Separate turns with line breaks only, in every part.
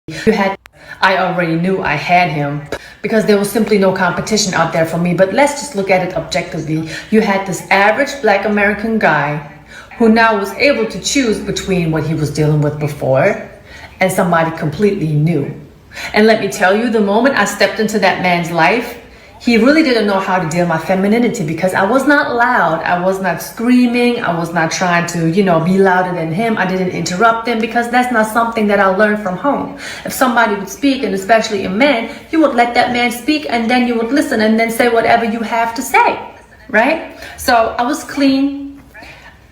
You had, I already knew I had him because there was simply no competition out there for me. But let's just look at it objectively. You had this average black American guy who now was able to choose between what he was dealing with before and somebody completely new. And let me tell you, the moment I stepped into that man's life, he really didn't know how to deal with my femininity because I was not loud. I was not screaming. I was not trying to, be louder than him. I didn't interrupt him because that's not something that I learned from home. If somebody would speak, and especially a man, you would let that man speak and then you would listen and then say whatever you have to say, right? So I was clean.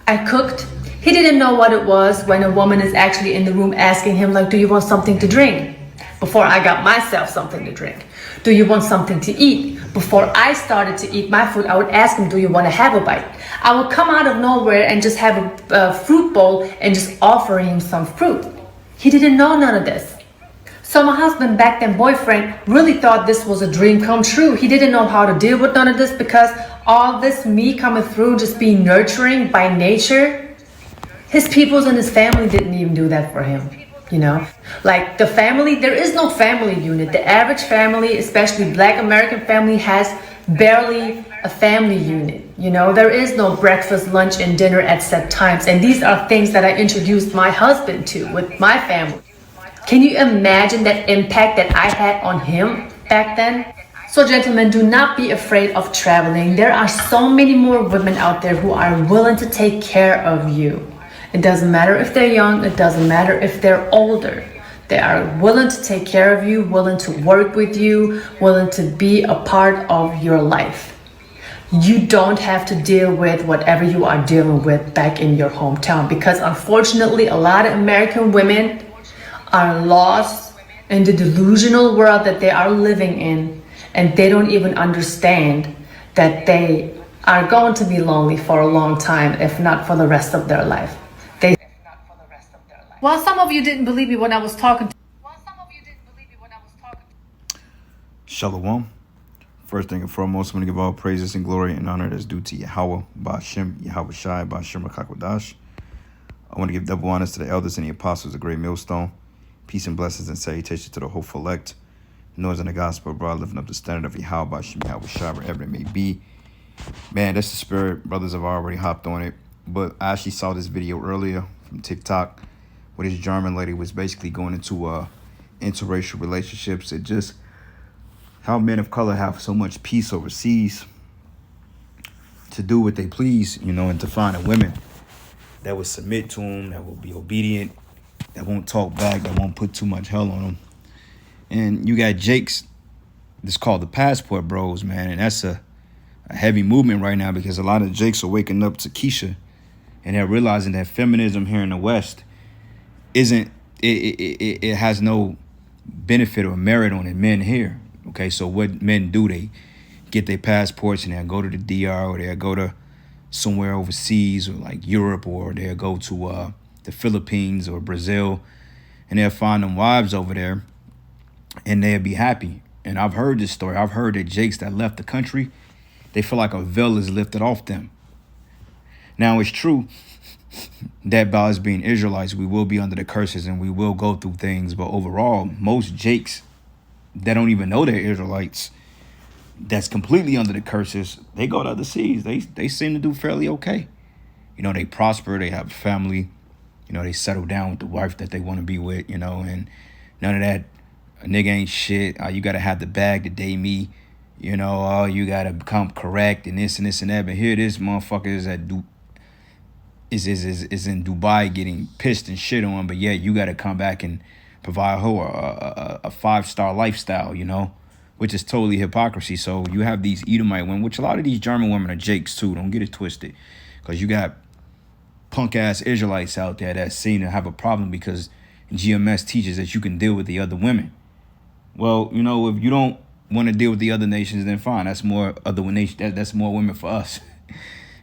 I cooked. He didn't know what it was when a woman is actually in the room asking him, like, do you want something to drink? Before I got myself something to drink. Do you want something to eat? Before I started to eat my food, I would ask him, do you want to have a bite? I would come out of nowhere and just have a fruit bowl and just offer him some fruit. He didn't know none of this. So my husband, back then boyfriend, really thought this was a dream come true. He didn't know how to deal with none of this because all this me coming through, just being nurturing by nature, his peoples and his family didn't even do that for him. Like the family, there is no family unit. The average family, especially black American family, has barely a family unit. There is no breakfast, lunch, and dinner at set times. And these are things that I introduced my husband to with my family. Can you imagine that impact that I had on him back then? So gentlemen, do not be afraid of traveling. There are so many more women out there who are willing to take care of you. It doesn't matter if they're young, it doesn't matter if they're older. They are willing to take care of you, willing to work with you, willing to be a part of your life. You don't have to deal with whatever you are dealing with back in your hometown because unfortunately, a lot of American women are lost in the delusional world that they are living in, and they don't even understand that they are going to be lonely for a long time, if not for the rest of their life. Well, some of you didn't believe me when I was talking.
Shalom. First thing and foremost, I'm going to give all praises and glory and honor that's due to Yahweh, Ba'ashem, Yahweh Shai, Ba'ashem Rakakwadash. I want to give double honors to the elders and the apostles of Great Millstone. Peace and blessings and salutations to the hopeful elect. Noise in the gospel, broad, lifting up the standard of Yahweh, Ba'ashem, Yahweh Shai, wherever it may be. Man, that's the spirit. Brothers have already hopped on it. But I actually saw this video earlier from TikTok where this German lady was basically going into interracial relationships and just how men of color have so much peace overseas to do what they please, and to find a women that will submit to them, that will be obedient, that won't talk back, that won't put too much hell on them. And you got Jakes, that's called the Passport Bros, man, and that's a heavy movement right now because a lot of Jakes are waking up to Keisha and they're realizing that feminism here in the West isn't, it has no benefit or merit on it, men here. Okay, so what men do, they get their passports and they'll go to the DR or they'll go to somewhere overseas or like Europe or they'll go to the Philippines or Brazil and they'll find them wives over there and they'll be happy. And I've heard this story. I've heard that Jakes that left the country, they feel like a veil is lifted off them. Now, it's true that by us being Israelites, we will be under the curses and we will go through things. But overall, most Jakes that don't even know they're Israelites, that's completely under the curses, they go to other seas. They seem to do fairly okay. They prosper, they have a family, they settle down with the wife that they want to be with, and none of that, a nigga ain't shit. You got to have the bag to date me. You got to become correct and this and this and that. But here this motherfucker is in Dubai getting pissed and shit on. But yeah, you got to come back and provide her a 5-star lifestyle, which is totally hypocrisy. So you have these Edomite women, which a lot of these German women are Jakes too. Don't get it twisted. Because you got punk-ass Israelites out there that seem to have a problem because GMS teaches that you can deal with the other women. Well, if you don't want to deal with the other nations, then fine. That's more other nation. That's more women for us.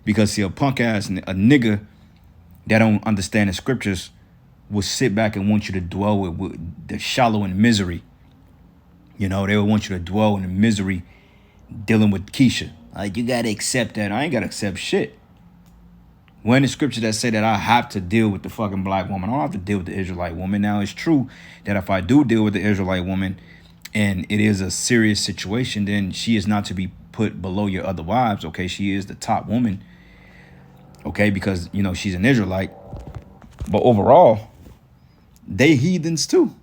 Because see, a punk ass, a nigga that don't understand the scriptures will sit back and want you to dwell with the shallow and misery. They will want you to dwell in the misery dealing with Keisha. Like, you got to accept that. I ain't got to accept shit. When the scripture that say that I have to deal with the fucking black woman, I don't have to deal with the Israelite woman. Now, it's true that if I do deal with the Israelite woman and it is a serious situation, then she is not to be put below your other wives. Okay, she is the top woman. Okay, because, you know, she's an Israelite. But overall, they heathens too.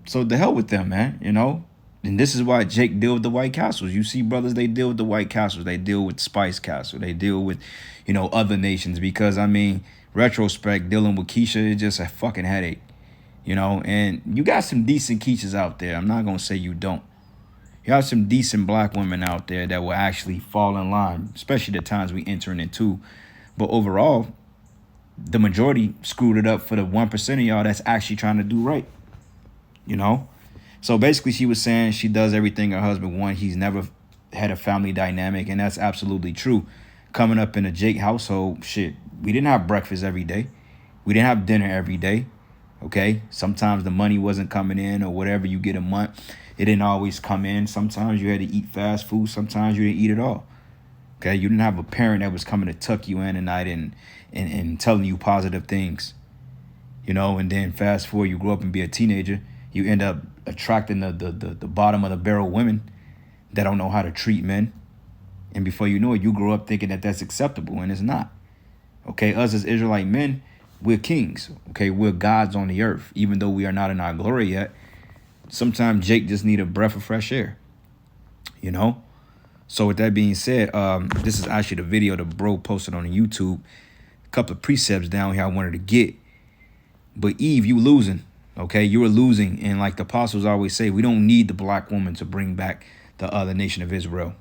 So the hell with them, man, you know. And this is why Jake deal with the White Castles. You see brothers, they deal with the White Castles. They deal with Spice Castle. They deal with, you know, other nations. Because, I mean, retrospect, dealing with Keisha is just a fucking headache, you know. And you got some decent Keishas out there. I'm not going to say you don't. You have some decent black women out there that will actually fall in line, especially the times we entering into. But overall, the majority screwed it up for the 1% of y'all that's actually trying to do right, you know. So basically, she was saying she does everything her husband wants. He's never had a family dynamic, and that's absolutely true. Coming up in a Jake household, shit, we didn't have breakfast every day. We didn't have dinner every day, okay? Sometimes the money wasn't coming in or whatever you get a month. It didn't always come in. Sometimes you had to eat fast food. Sometimes you didn't eat at all, okay? You didn't have a parent that was coming to tuck you in at night and telling you positive things, you know. And then fast forward, you grow up and be a teenager. You end up attracting the bottom of the barrel women that don't know how to treat men. And before you know it, you grow up thinking that that's acceptable, and it's not. Okay, us as Israelite men, we're kings. Okay, we're gods on the earth. Even though we are not in our glory yet, sometimes Jake just need a breath of fresh air, you know. So with that being said, this is actually the video the bro posted on YouTube. A couple of precepts down here I wanted to get. But Eve, you losing. Okay, you were losing. And like the apostles always say, we don't need the black woman to bring back the other nation of Israel.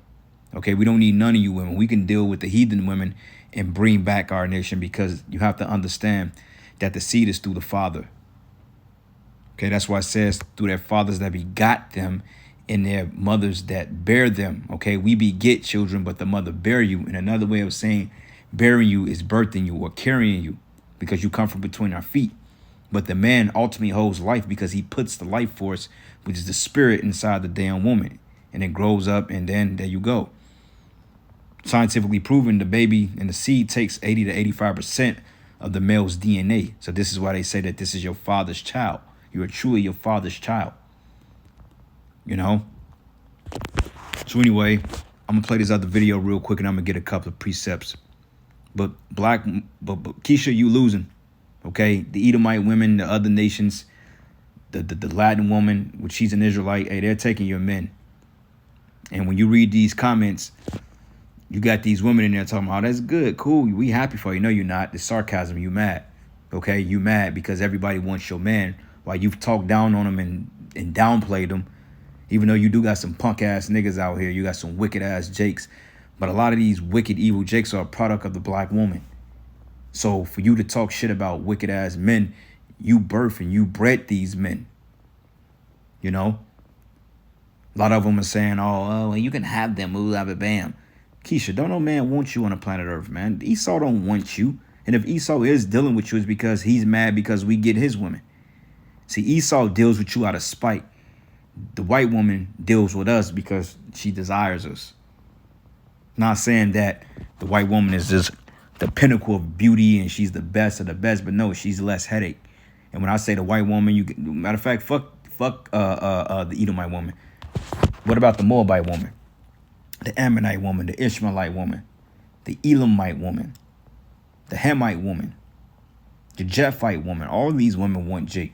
Okay, we don't need none of you women. We can deal with the heathen women and bring back our nation, because you have to understand that the seed is through the father. Okay, that's why it says through their fathers that begot them and their mothers that bear them. Okay, we beget children, but the mother bear you. And another way of saying bearing you is birthing you or carrying you, because you come from between our feet. But the man ultimately holds life because he puts the life force, which is the spirit, inside the damn woman. And it grows up, and then there you go. Scientifically proven, the baby and the seed takes 80 to 85% of the male's DNA. So this is why they say that this is your father's child. You are truly your father's child. You know? So anyway, I'm going to play this other video real quick, and I'm going to get a couple of precepts. But Keisha, you losing. Okay, the Edomite women, the other nations, the Latin woman, which she's an Israelite, hey, they're taking your men. And when you read these comments, you got these women in there talking, oh, that's good, cool, we happy for you. No, you're not. It's sarcasm. You mad. Okay, you mad because everybody wants your man, while you've talked down on them and downplayed them. Even though you do got some punk ass niggas out here, you got some wicked ass Jakes. But a lot of these wicked, evil Jakes are a product of the black woman. So for you to talk shit about wicked ass men, you birth and you bred these men. You know? A lot of them are saying, oh, well, you can have them, ooh, blah, blah, bam. Keisha, don't no man want you on the planet Earth, man. Esau don't want you. And if Esau is dealing with you, it's because he's mad because we get his women. See, Esau deals with you out of spite. The white woman deals with us because she desires us. Not saying that the white woman is just the pinnacle of beauty and she's the best of the best, but no, she's less headache. And when I say the white woman, you can, matter of fact, fuck the Edomite woman. What about the Moabite woman, the Ammonite woman, the Ishmaelite woman, the Elamite woman, the Hamite woman, the Jephite woman? All these women want Jake.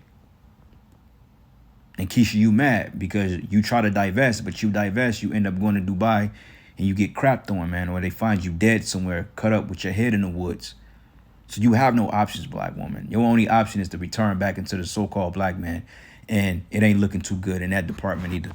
And Keisha, you mad because you try to divest, but you divest, you end up going to Dubai and you get crapped on, man, or they find you dead somewhere, cut up with your head in the woods. So you have no options, black woman. Your only option is to return back into the so-called black man. And it ain't looking too good in that department either.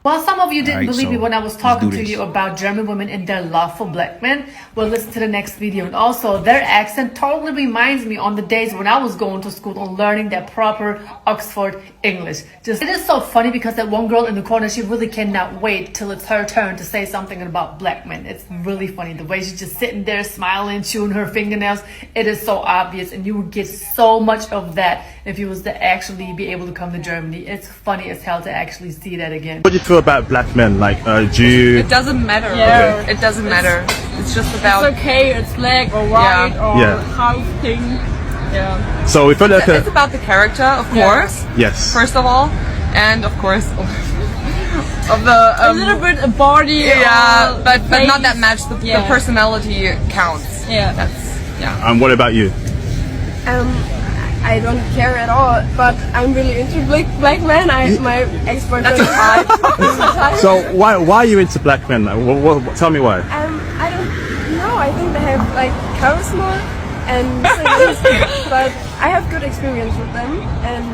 Well, some of you didn't believe me when I was talking to you about German women and their love for black men. Well, listen to the next video. And also, their accent totally reminds me on the days when I was going to school and learning that proper Oxford English. It is so funny because that one girl in the corner, she really cannot wait till it's her turn to say something about black men. It's really funny. The way she's just sitting there smiling, chewing her fingernails. It is so obvious. And you would get so much of that if you was to actually be able to come to Germany. It's funny as hell to actually see that again.
What do you feel about black men? Like, do you?
It doesn't matter.
Yeah.
It doesn't matter. It's just about.
It's okay, it's black or white or
Yeah.
half pink. Yeah.
So we feel like
It's about the character, of course.
yes.
First of all, and of course of the
A little bit a body.
yeah,
or
but not that
face.
much. The
Yeah.
personality counts.
Yeah.
That's yeah.
And what about you?
I don't care at all, but I'm really into black men. My ex-boyfriend is hot.
So why are you into black men? Tell me why.
I don't know. I think they have like charisma and but I have good experience with them, and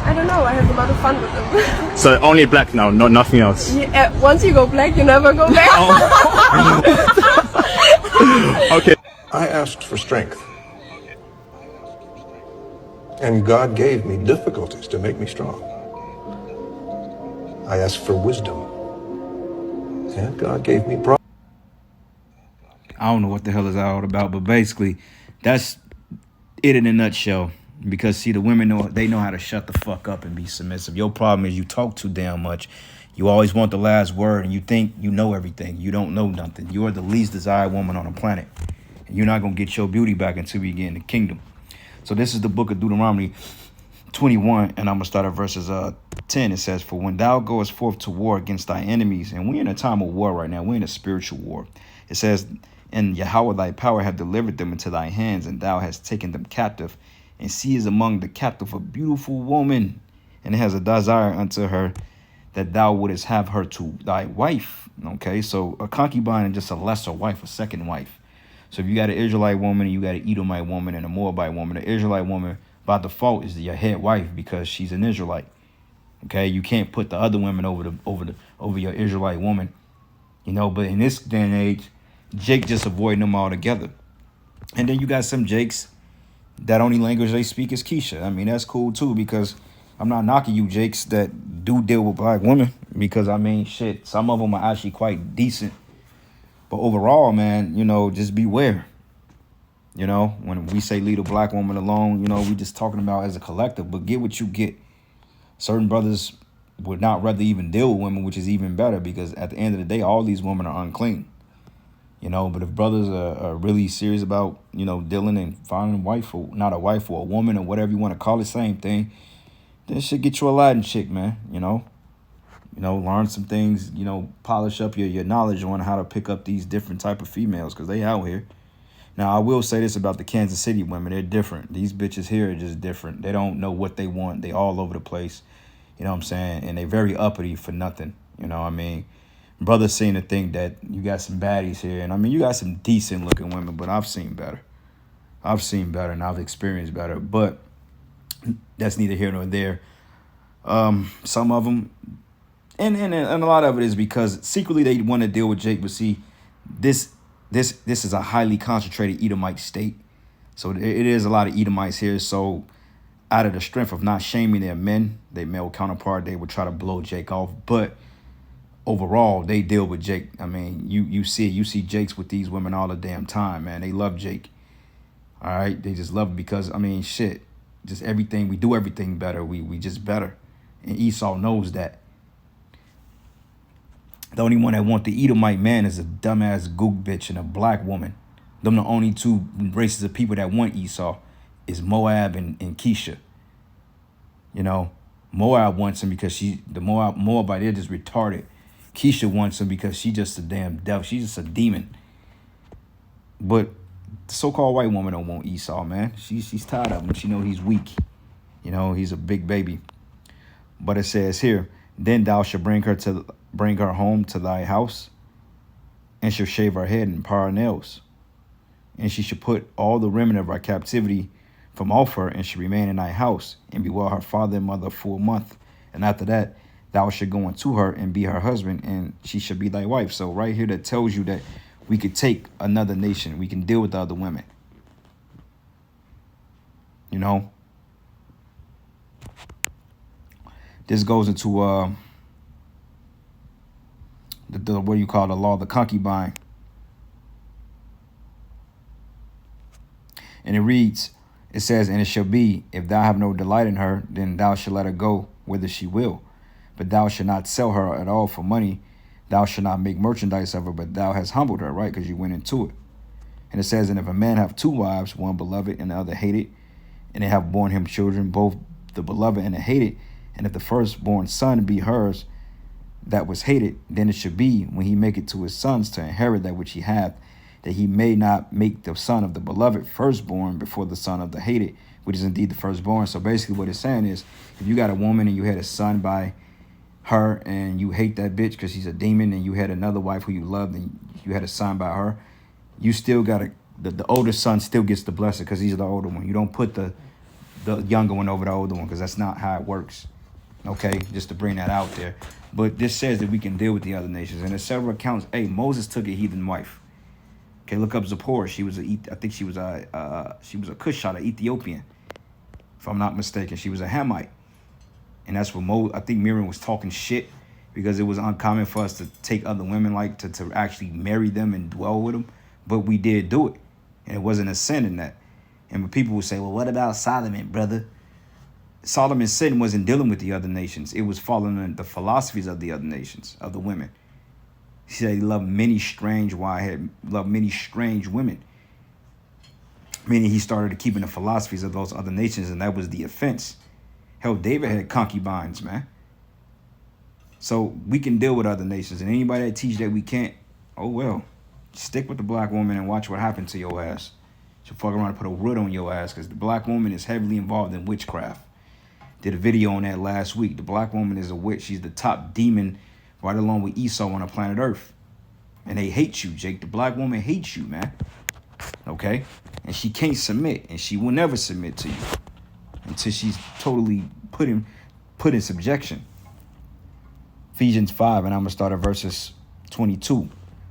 I don't know. I have a lot of fun with them.
So only black now, nothing else.
Yeah, once you go black, you never go back.
Okay.
I asked for strength. And God gave me difficulties to make me strong. I asked for wisdom. And God gave me problems.
I don't know what the hell is that all about, but basically, that's it in a nutshell. Because see, the women know how to shut the fuck up and be submissive. Your problem is you talk too damn much. You always want the last word, and you think you know everything. You don't know nothing. You are the least desired woman on the planet, and you're not gonna get your beauty back until you get in the kingdom. So this is the book of Deuteronomy 21, and I'm going to start at verses 10. It says, "For when thou goest forth to war against thy enemies," and we're in a time of war right now. We're in a spiritual war. It says, "And Yahweh thy power hath delivered them into thy hands, and thou hast taken them captive. And she is among the captive a beautiful woman, and has a desire unto her that thou wouldest have her to thy wife." Okay, so a concubine is just a lesser wife, a second wife. So if you got an Israelite woman, you got an Edomite woman, and a Moabite woman. The Israelite woman, by default, is your head wife because she's an Israelite. Okay, you can't put the other women over your Israelite woman, you know. But in this day and age, Jake just avoiding them altogether. And then you got some Jakes that only language they speak is Keisha. I mean, that's cool too, because I'm not knocking you Jakes that do deal with black women, because I mean, shit, some of them are actually quite decent. But overall, man, you know, just beware. You know, when we say leave a black woman alone, you know, we just talking about as a collective, but get what you get. Certain brothers would not rather even deal with women, which is even better, because at the end of the day, all these women are unclean. You know, but if brothers are really serious about, you know, dealing and finding a wife, or not a wife, or a woman, or whatever you want to call it, same thing, then should get you a Latin chick, man, you know. You know, learn some things, you know, polish up your knowledge on how to pick up these different type of females, because they out here. Now, I will say this about the Kansas City women. They're different. These bitches here are just different. They don't know what they want. They all over the place. You know what I'm saying? And they very uppity for nothing. You know what I mean? Brothers seem to think that you got some baddies here. And I mean, you got some decent looking women, but I've seen better. I've seen better and I've experienced better. But that's neither here nor there. Some of them... And a lot of it is because secretly they want to deal with Jake. But see, this is a highly concentrated Edomite state. So it is a lot of Edomites here. So out of the strength of not shaming their men, their male counterpart, they would try to blow Jake off. But overall, they deal with Jake. I mean, you see Jakes with these women all the damn time, man. They love Jake. All right. They just love it because, I mean, shit, just everything. We do everything better. We just better. And Esau knows that. The only one that want the Edomite man is a dumbass gook bitch and a black woman. Them the only two races of people that want Esau is Moab and Keisha. You know, Moab wants him because Moabite, they're just retarded. Keisha wants him because she just a damn devil. She's just a demon. But the so-called white woman don't want Esau, man. She's tired of him. She know he's weak. You know, he's a big baby. But it says here, then thou shalt bring her home to thy house, and shall shave her head and par her nails. And she shall put all the remnant of her captivity from off her, and shall remain in thy house, and bewail her father and mother a full month. And after that, thou shalt go unto her and be her husband, and she shall be thy wife. So right here that tells you that we could take another nation. We can deal with the other women. You know? This goes into the what do you call the law, the concubine. And it reads, it says, and it shall be, if thou have no delight in her, then thou shalt let her go whither she will. but thou shalt not sell her at all for money. Thou shalt not make merchandise of her, but thou hast humbled her, right? Because you went into it. And it says, and if a man have two wives, one beloved and the other hated, and they have borne him children, both the beloved and the hated, and if the firstborn son be hers that was hated, then it should be, when he make it to his sons to inherit that which he hath, that he may not make the son of the beloved firstborn before the son of the hated, which is indeed the firstborn. So basically what it's saying is, if you got a woman and you had a son by her and you hate that bitch because she's a demon, and you had another wife who you loved and you had a son by her, you still got to, the older son still gets the blessing because he's the older one. You don't put the younger one over the older one, because that's not how it works. Okay, just to bring that out there. But this says that we can deal with the other nations. And there's several accounts. Hey, Moses took a heathen wife. Okay, look up Zipporah. She was I think she was a Cushite, an Ethiopian, if I'm not mistaken. She was a Hamite. And that's what I think Miriam was talking shit, because it was uncommon for us to take other women, like to actually marry them and dwell with them. But we did do it. And it wasn't a sin in that. And when people would say, well, what about Solomon, brother? Solomon's sin wasn't dealing with the other nations. It was following the philosophies of the other nations, of the women. He said he loved many strange loved many strange women. Meaning he started keeping the philosophies of those other nations, and that was the offense. Hell, David had concubines, man. So we can deal with other nations, and anybody that teach that we can't, oh well. Stick with the black woman and watch what happens to your ass. She'll fuck around and put a root on your ass, because the black woman is heavily involved in witchcraft. Did a video on that last week. The black woman is a witch. She's the top demon, right along with Esau on the planet Earth. And they hate you, Jake. The black woman hates you, man. Okay? And she can't submit, and she will never submit to you until she's totally put in subjection. Ephesians 5, and I'm going to start at verses 22.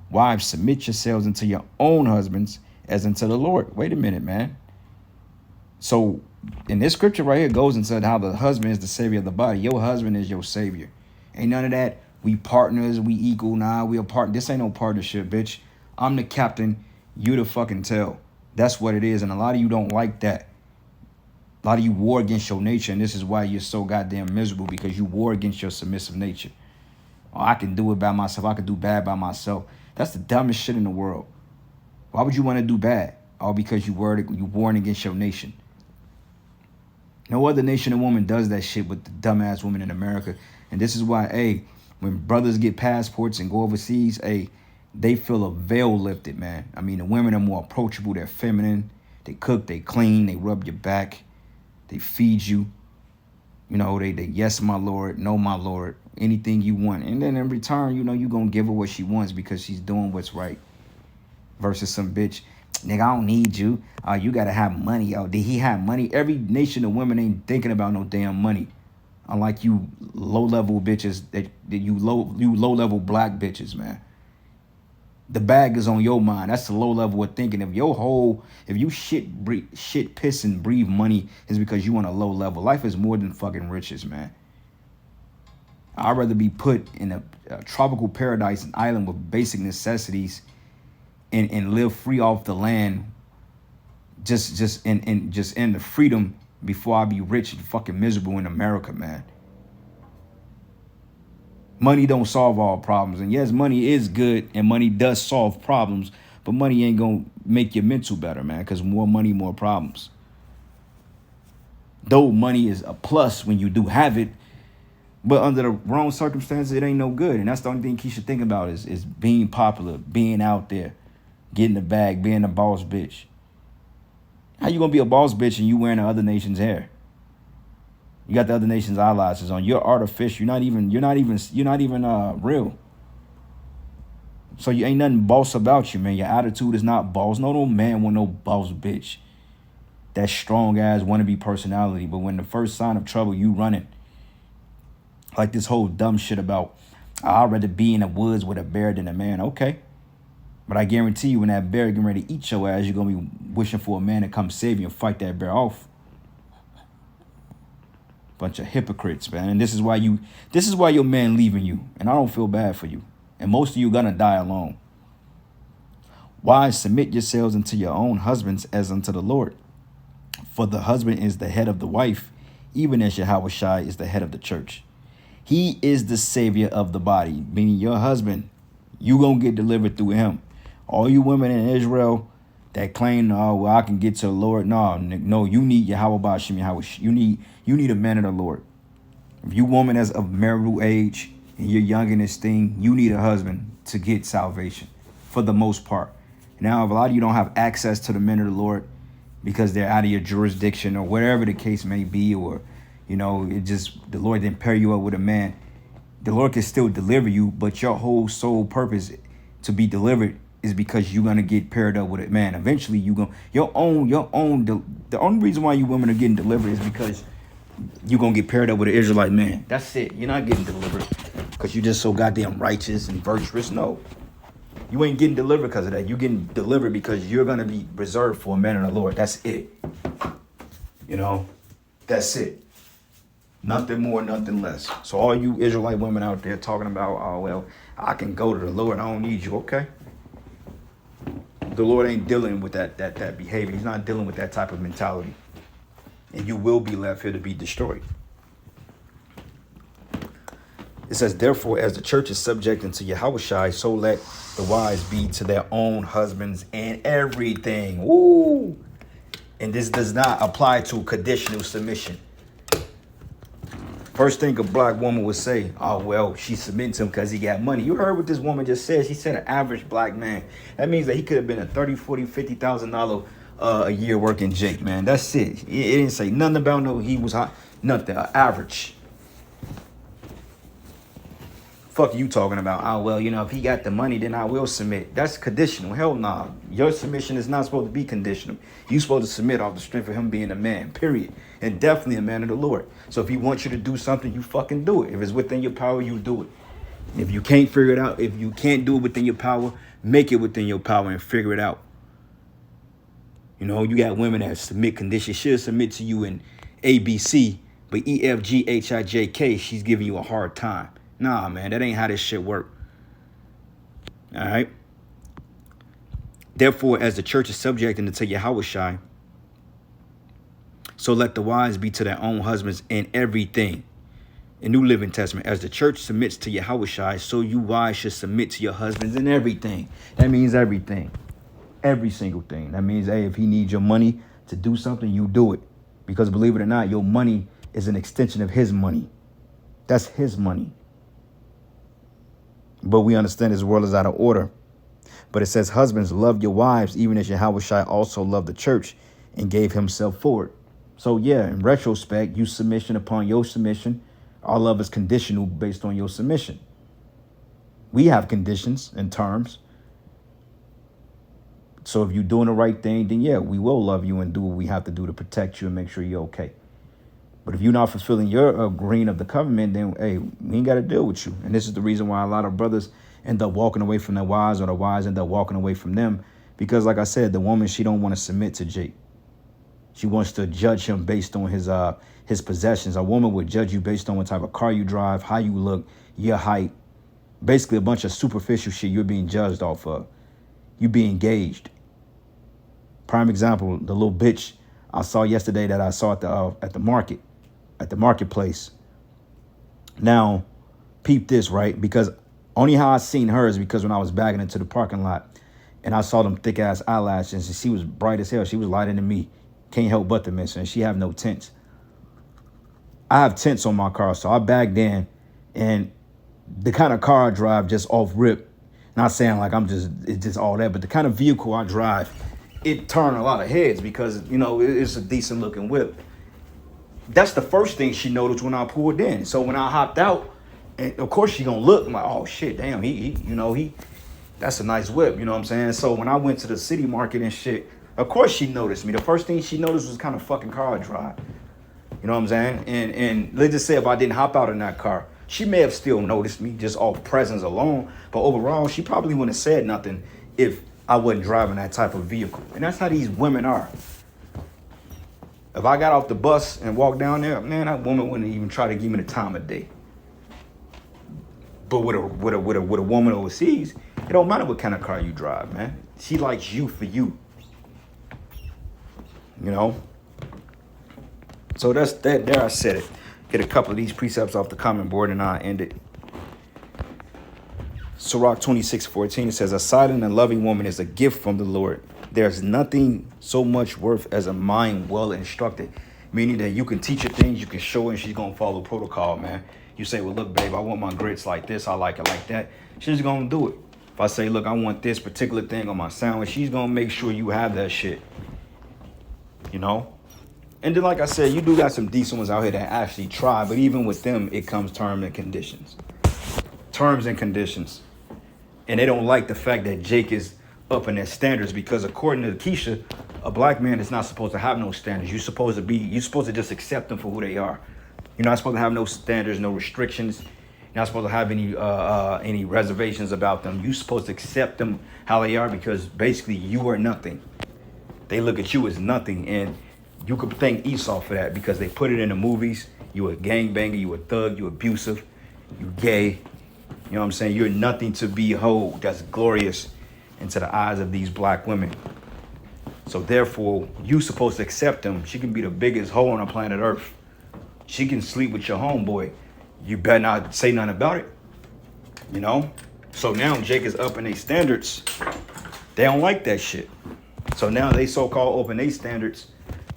Wives, submit yourselves unto your own husbands as unto the Lord. Wait a minute, man. So in this scripture right here goes and said how the husband is the savior of the body. Your husband is your savior. Ain't none of that. We partners, we equal. Nah, we a partner. This ain't no partnership, bitch. I'm the captain. You the fucking tail. That's what it is. And a lot of you don't like that. A lot of you war against your nature. And this is why you're so goddamn miserable, because you war against your submissive nature. Oh, I can do it by myself. I can do bad by myself. That's the dumbest shit in the world. Why would you want to do bad? All because you warring against your nation. No other nation or woman does that shit with the dumbass women in America. And this is why, hey, when brothers get passports and go overseas, hey, they feel a veil lifted, man. I mean, the women are more approachable. They're feminine. They cook, they clean, they rub your back. They feed you. You know, they yes, my Lord, no, my Lord, anything you want. And then in return, you know, you're going to give her what she wants because she's doing what's right. Versus some bitch, nigga, I don't need you. You got to have money. Oh, did he have money? Every nation of women ain't thinking about no damn money. Unlike you low-level bitches, that you low-level black bitches, man. The bag is on your mind. That's the low level of thinking. If you shit, piss, and breathe money is because you on a low level. Life is more than fucking riches, man. I'd rather be put in a tropical paradise, an island with basic necessities, and live free off the land, just in the freedom, before I be rich and fucking miserable in America, man. Money don't solve all problems. And yes, money is good and money does solve problems, but money ain't gonna make your mental better, man, because more money, more problems. Though money is a plus when you do have it, but under the wrong circumstances, it ain't no good. And that's the only thing Keisha think about is being popular, being out there, getting the bag, being a boss bitch. How you gonna be a boss bitch and you wearing the other nation's hair? You got the other nation's eyelashes on. You're artificial. You're not even real. So you ain't nothing boss about you, man. Your attitude is not boss. No man want no boss bitch. That strong ass wannabe personality. But when the first sign of trouble, you running. Like this whole dumb shit about, I'd rather be in the woods with a bear than a man. Okay. But I guarantee you, when that bear getting ready to eat your ass, you're going to be wishing for a man to come save you and fight that bear off. Bunch of hypocrites, man. And this is why your man leaving you. And I don't feel bad for you. And most of you gonna die alone. Wives, submit yourselves unto your own husbands as unto the Lord. For the husband is the head of the wife, even as Yahushua is the head of the church. He is the savior of the body, meaning your husband. You gonna get delivered through him. All you women in Israel that claim, oh, well, I can get to the Lord. No, you need Yahweh Bashim Yahweh. You need a man of the Lord. If you woman that's of marital age and you're young in this thing, you need a husband to get salvation for the most part. Now, if a lot of you don't have access to the men of the Lord because they're out of your jurisdiction or whatever the case may be, or, it just, the Lord didn't pair you up with a man, the Lord can still deliver you, but your whole sole purpose to be delivered is because you're going to get paired up with a man. Eventually, the only reason why you women are getting delivered is because you're going to get paired up with an Israelite man. That's it. You're not getting delivered because you're just so goddamn righteous and virtuous. No. You ain't getting delivered because of that. You're getting delivered because you're going to be reserved for a man of the Lord. That's it. That's it. Nothing more, nothing less. So all you Israelite women out there talking about, oh, well, I can go to the Lord. I don't need you. Okay. The Lord ain't dealing with that behavior. He's not dealing with that type of mentality. And you will be left here to be destroyed. It says, therefore, as the church is subject unto Yahushua, so let the wives be to their own husbands and everything. Woo! And this does not apply to conditional submission. First thing a black woman would say, oh, well, she's submitting to him because he got money. You heard what this woman just said. She said an average black man. That means that he could have been a $30,000, $40,000, $50,000 a year working Jake, man. That's it. It didn't say nothing about no he was hot. Nothing. Average. Fuck you talking about, oh, well, if he got the money, then I will submit. That's conditional. Hell nah. Your submission is not supposed to be conditional. You're supposed to submit off the strength of him being a man, period. And definitely a man of the Lord. So if he wants you to do something, you fucking do it. If it's within your power, you do it. If you can't figure it out, if you can't do it within your power, make it within your power and figure it out. You got women that submit conditions. She'll submit to you in ABC, but EFGHIJK, she's giving you a hard time. Nah, man, that ain't how this shit work. All right. Therefore, as the church is subject unto Yahushua, so let the wives be to their own husbands in everything. In New Living Testament, as the church submits to Yahushua, so you wives should submit to your husbands in everything. That means everything. Every single thing. That means, hey, if he needs your money to do something, you do it. Because believe it or not, your money is an extension of his money. That's his money. But we understand this world is out of order. But it says, husbands, love your wives, even as Yahushua also loved the church and gave himself for it. So, yeah, in retrospect, you submission upon your submission. Our love is conditional based on your submission. We have conditions and terms. So if you're doing the right thing, then, yeah, we will love you and do what we have to do to protect you and make sure you're okay. But if you're not fulfilling your agreeing of the covenant, then, hey, we ain't got to deal with you. And this is the reason why a lot of brothers end up walking away from their wives, or the wives end up walking away from them. Because, like I said, the woman, she don't want to submit to Jake. She wants to judge him based on his possessions. A woman would judge you based on what type of car you drive, how you look, your height. Basically, a bunch of superficial shit you're being judged off of. You being engaged. Prime example, the little bitch I saw yesterday that I saw at the marketplace. Now, peep this, right? Because only how I seen her is because when I was bagging into the parking lot and I saw them thick ass eyelashes and she was bright as hell. She was lighter than me. Can't help but to miss her. And she have no tints. I have tints on my car, so I bagged in, and the kind of car I drive just off rip. Not saying like it's just all that, but the kind of vehicle I drive, it turned a lot of heads because, it's a decent looking whip. That's the first thing she noticed when I pulled in. So when I hopped out, and of course she gonna look, I'm like, oh shit, damn, he that's a nice whip, you know what I'm saying? So when I went to the city market and shit, of course she noticed me. The first thing she noticed was kind of fucking car I drive. You know what I'm saying? And let's just say if I didn't hop out in that car, she may have still noticed me just off presence alone. But overall, she probably wouldn't have said nothing if I wasn't driving that type of vehicle. And that's how these women are. If I got off the bus and walked down there, man, that woman wouldn't even try to give me the time of day. But with a woman overseas, it don't matter what kind of car you drive, man. She likes you for you. So that's that. There I said it. get a couple of these precepts off the comment board and I'll end it. Sirach 26:14, it says, a silent and loving woman is a gift from the Lord. There's nothing so much worth as a mind well instructed. Meaning that you can teach her things, you can show her, and she's going to follow protocol, man. You say, well, look, babe, I want my grits like this. I like it like that. She's going to do it. If I say, look, I want this particular thing on my sandwich, she's going to make sure you have that shit. You know? And then, like I said, you do got some decent ones out here that actually try. But even with them, it comes terms and conditions. Terms and conditions. And they don't like the fact that Jake is up in their standards, because according to Keisha, a black man is not supposed to have no standards. You're supposed to just accept them for who they are. You're not supposed to have no standards, no restrictions. You're not supposed to have any reservations about them. You're supposed to accept them how they are, because basically you are nothing. They look at you as nothing, and you could thank Esau for that, because they put it in the movies. You a gangbanger, you a thug, you abusive, you gay. You know what I'm saying? You're nothing to behold that's glorious into the eyes of these black women. So therefore, you supposed to accept them. She can be the biggest hoe on the planet Earth. She can sleep with your homeboy. You better not say nothing about it. You know? So now Jake is upping their standards. They don't like that shit. So now they so-called open their standards,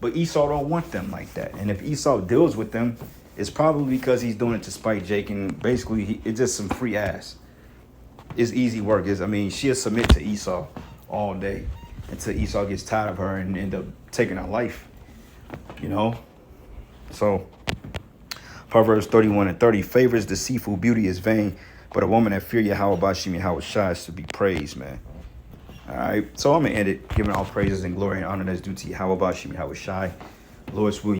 but Esau don't want them like that. And if Esau deals with them, it's probably because he's doing it to spite Jake, and basically it's just some free ass. It's easy work. She'll submit to Esau all day until Esau gets tired of her and end up taking her life. You know? So, Proverbs 31:30, favors deceitful beauty is vain, but a woman that fear Yahweh Bashim Yahweh Shai is to be praised, man. All right, so I'm going to end it, giving all praises and glory and honor that's due to Yahweh Bashim Yahweh Shai. Lord's will.